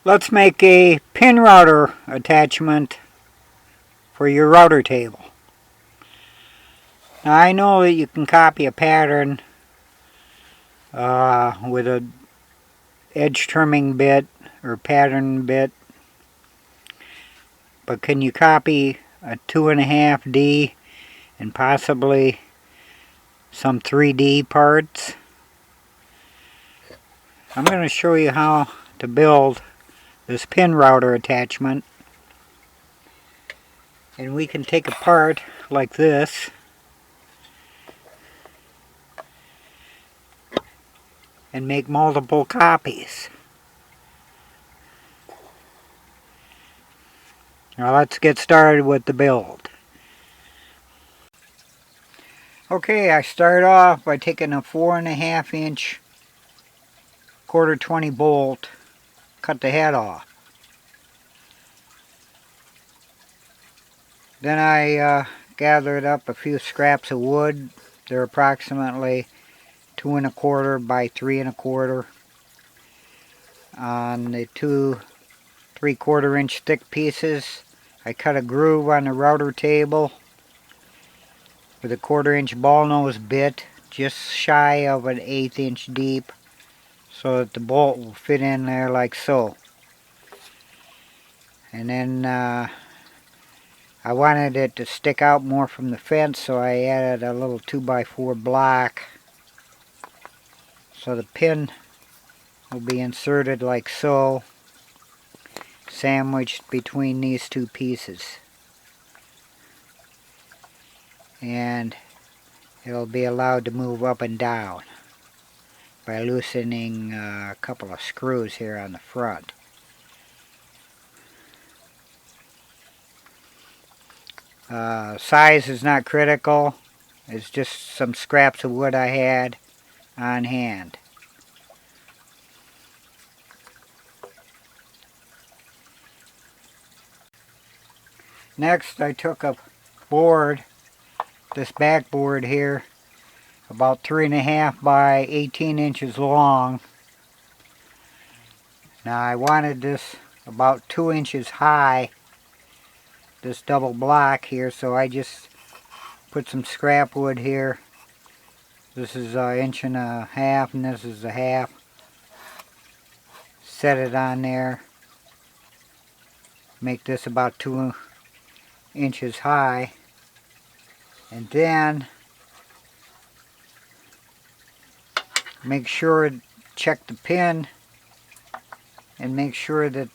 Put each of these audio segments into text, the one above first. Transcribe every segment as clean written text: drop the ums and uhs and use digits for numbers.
Let's make a pin router attachment for your router table. Now I know that you can copy a pattern with a edge trimming bit or pattern bit, but can you copy a 2.5D and possibly some 3D parts? I'm going to show you how to build this pin router attachment, and we can take a part like this and make multiple copies. Now let's get started with the build. Okay, I start off by taking a 4.5 inch 1/4 bolt, cut the head off. Then I gathered up a few scraps of wood. They're approximately 2.25 by 3.25. On the 2 3/4 inch thick pieces, I cut a groove on the router table with a 1/4 inch ball nose bit, just shy of an 1/8 inch deep, so that the bolt will fit in there like so. And then I wanted it to stick out more from the fence, so I added a little 2x4 block, so the pin will be inserted like so, sandwiched between these two pieces, and it'll be allowed to move up and down by loosening a couple of screws here on the front. Size is not critical. It's just some scraps of wood I had on hand. Next, I took a board, this backboard here, about 3.5 by 18 inches long. Now I wanted this about 2 inches high, this double block here, so I just put some scrap wood here. This is 1.5 inches and this is 1/2. Set it on there. Make this about 2 inches high. And then make sure, check the pin and make sure that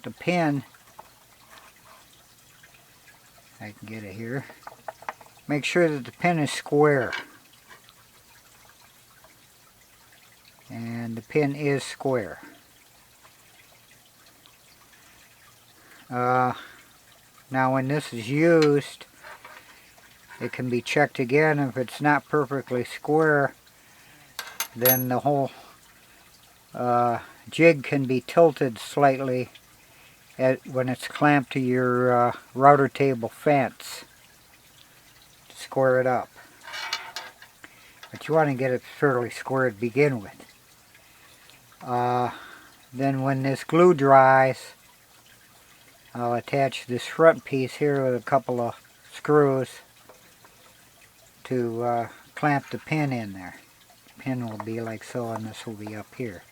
the pin, I can get it here, make sure that the pin is square. And the pin is square. Now when this is used, it can be checked again. If it's not perfectly square, then the whole jig can be tilted slightly when it's clamped to your router table fence to square it up. But you want to get it fairly square to begin with. Then when this glue dries, I'll attach this front piece here with a couple of screws to clamp the pin in there. The pin will be like so, and this will be up here.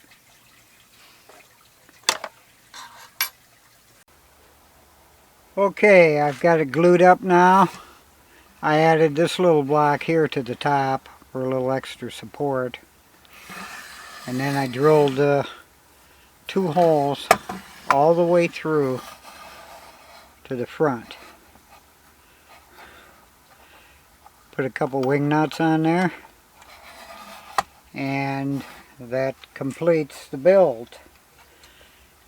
Okay, I've got it glued up now. I added this little block here to the top for a little extra support. And then I drilled 2 holes all the way through to the front. Put a couple wing nuts on there, and that completes the build.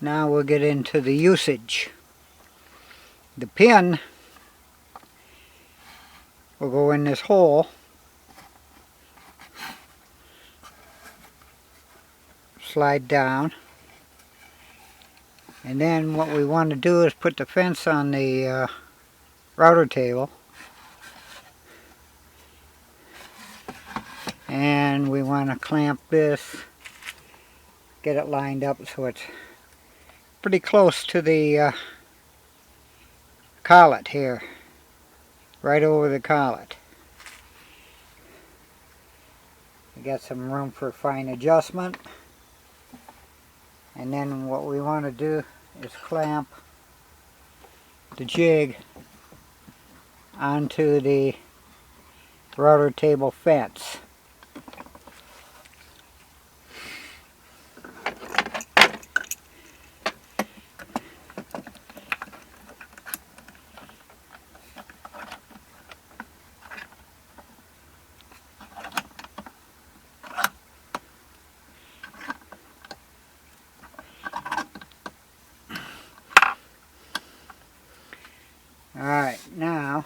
Now we'll get into the usage. The pin will go in this hole, slide down, and then what we want to do is put the fence on the router table, and we want to clamp this, get it lined up so it's pretty close to the collet here, right over the collet. We got some room for fine adjustment, and then what we want to do is clamp the jig onto the router table fence. Alright, now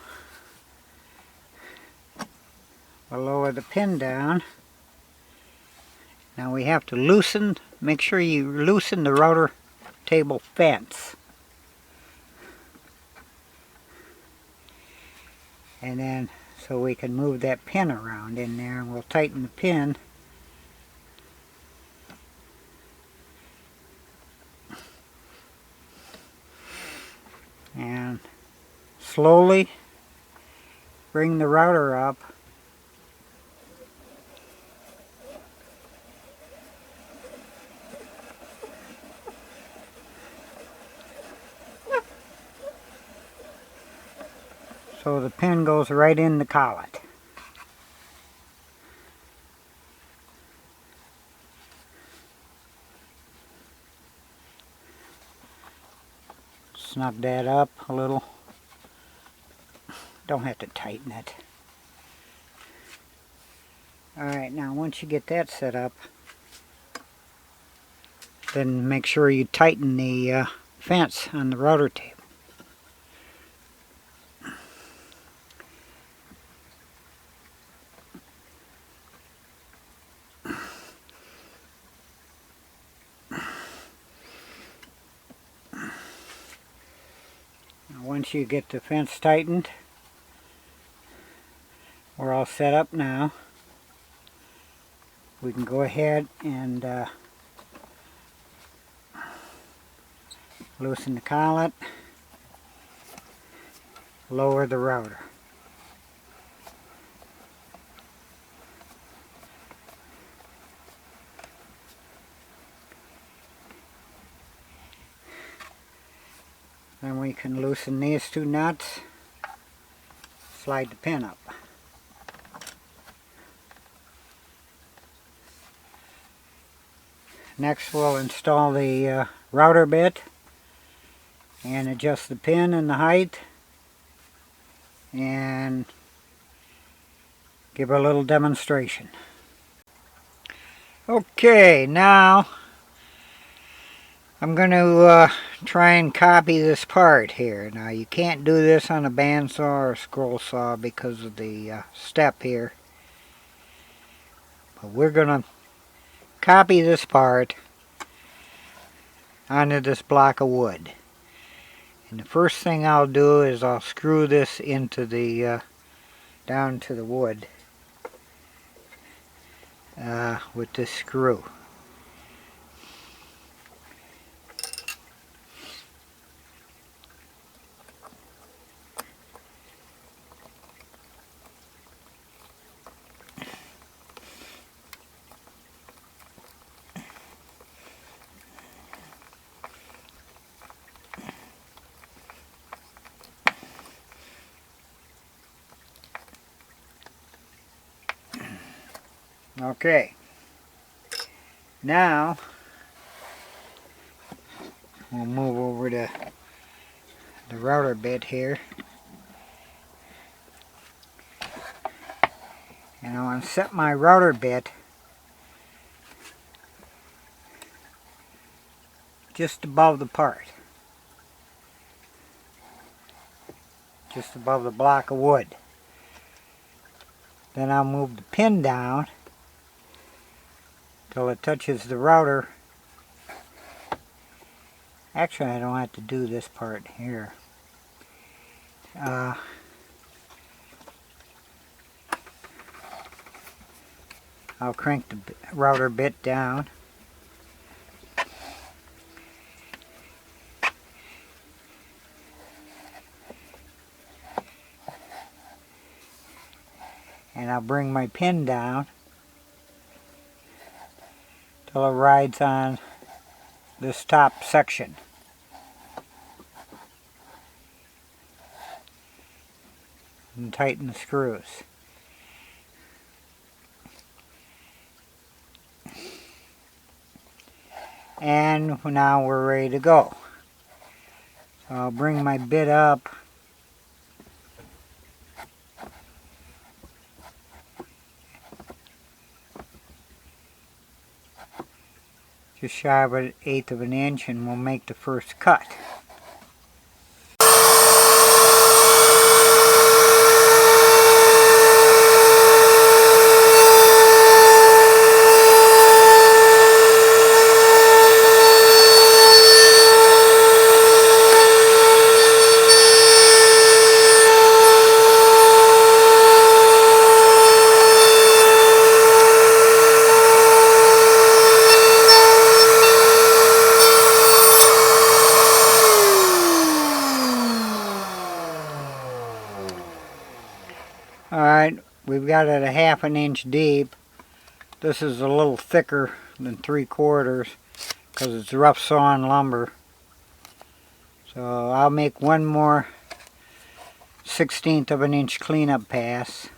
we'll lower the pin down. Now we have to loosen, make sure you loosen the router table fence. And then, so we can move that pin around in there, and we'll tighten the pin. And slowly bring the router up. So the pin goes right in the collet. Snug that up a little. Don't have to tighten it. Alright, now once you get that set up, then make sure you tighten the fence on the router table. Once you get the fence tightened, we're all set up now. We can go ahead and loosen the collet, lower the router. Then we can loosen these two nuts, slide the pin up. Next we'll install the router bit and adjust the pin and the height and give a little demonstration. Okay, now I'm going to try and copy this part here. Now you can't do this on a bandsaw or scroll saw because of the step here. But we're going to copy this part onto this block of wood. And the first thing I'll do is I'll screw this into the down to the wood with this screw. Okay, now we'll move over to the router bit here, and I want to set my router bit just above the part, just above the block of wood. Then I'll move the pin down till it touches the router. Actually, I don't have to do this part here. I'll crank the router bit down. and I'll bring my pin down till it rides on this top section. And tighten the screws. And now we're ready to go. So I'll bring my bit up just shy of 1/8 of an inch, and we'll make the first cut. Alright, we've got it 1/2 inch deep. This is a little thicker than 3/4 because it's rough sawn lumber. So I'll make one more 1/16 of an inch cleanup pass.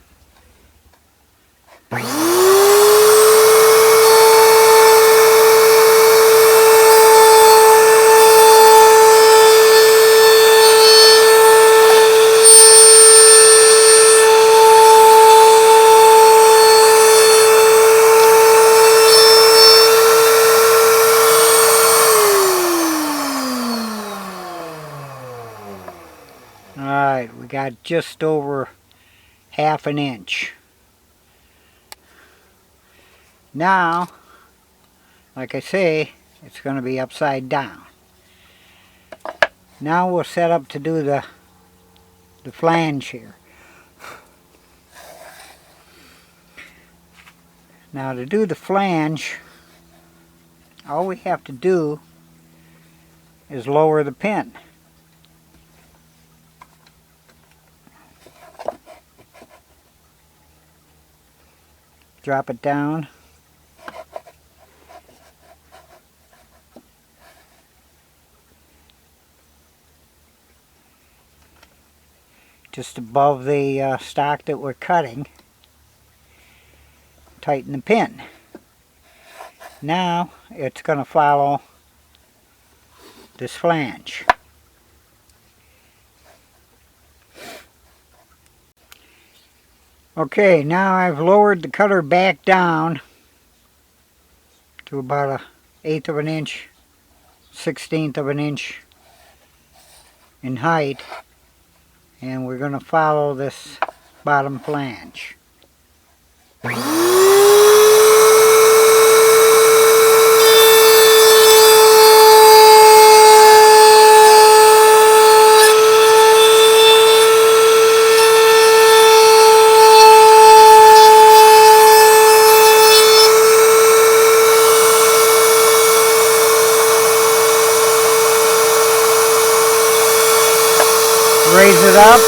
Alright, we got just over 1/2 inch. Now, like I say, it's going to be upside down. Now we'll set up to do the flange here. Now to do the flange, all we have to do is lower the pin. Drop it down. Just above the stock that we're cutting. Tighten the pin. Now it's going to follow this flange. Okay, now I've lowered the cutter back down to about 1/8 of an inch, 1/16 of an inch in height, and we're going to follow this bottom flange. Raise it up.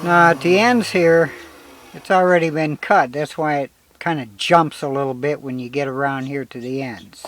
Now at the ends here, it's already been cut. That's why it kind of jumps a little bit when you get around here to the ends.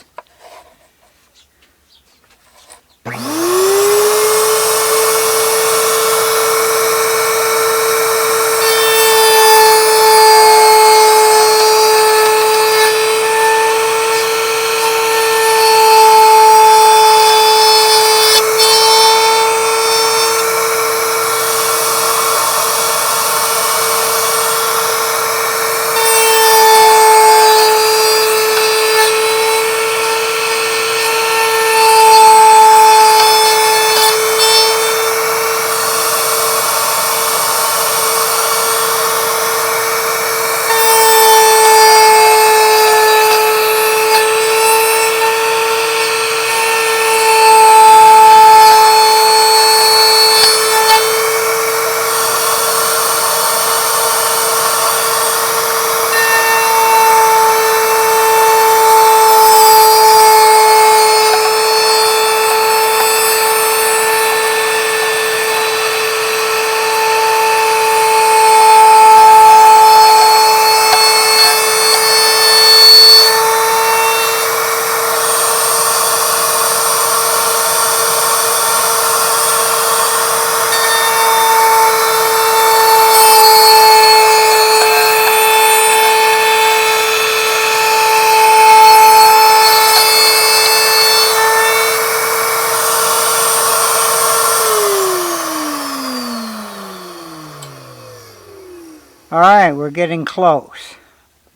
Alright, we're getting close.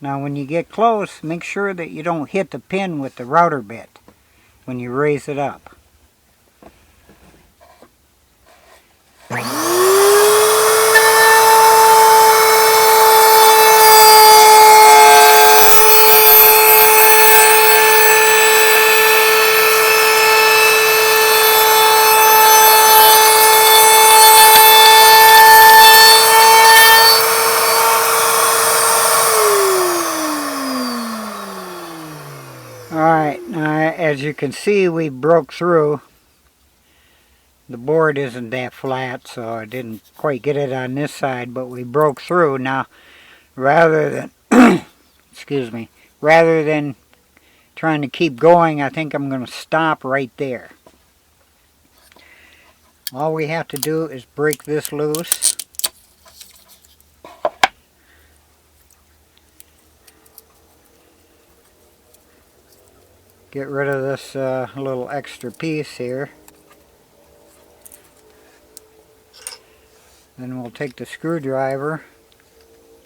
Now when you get close, make sure that you don't hit the pin with the router bit when you raise it up. Alright, now as you can see, we broke through. The board isn't that flat, so I didn't quite get it on this side, but we broke through. Now, rather than excuse me, rather than trying to keep going, I think I'm going to stop right there. All we have to do is break this loose. Get rid of this little extra piece here. Then we'll take the screwdriver,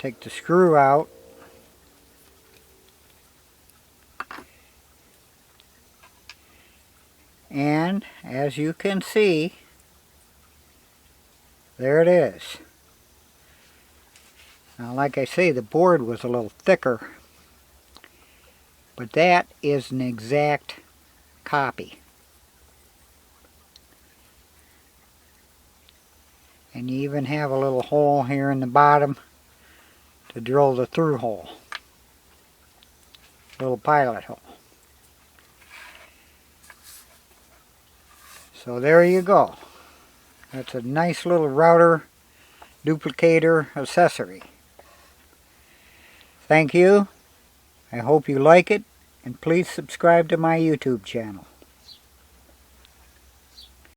take the screw out, and as you can see, there it is. Now like I say, the board was a little thicker, but that is an exact copy. And you even have a little hole here in the bottom to drill the through hole. Little pilot hole. So there you go. That's a nice little router duplicator accessory. Thank you. I hope you like it, and please subscribe to my YouTube channel.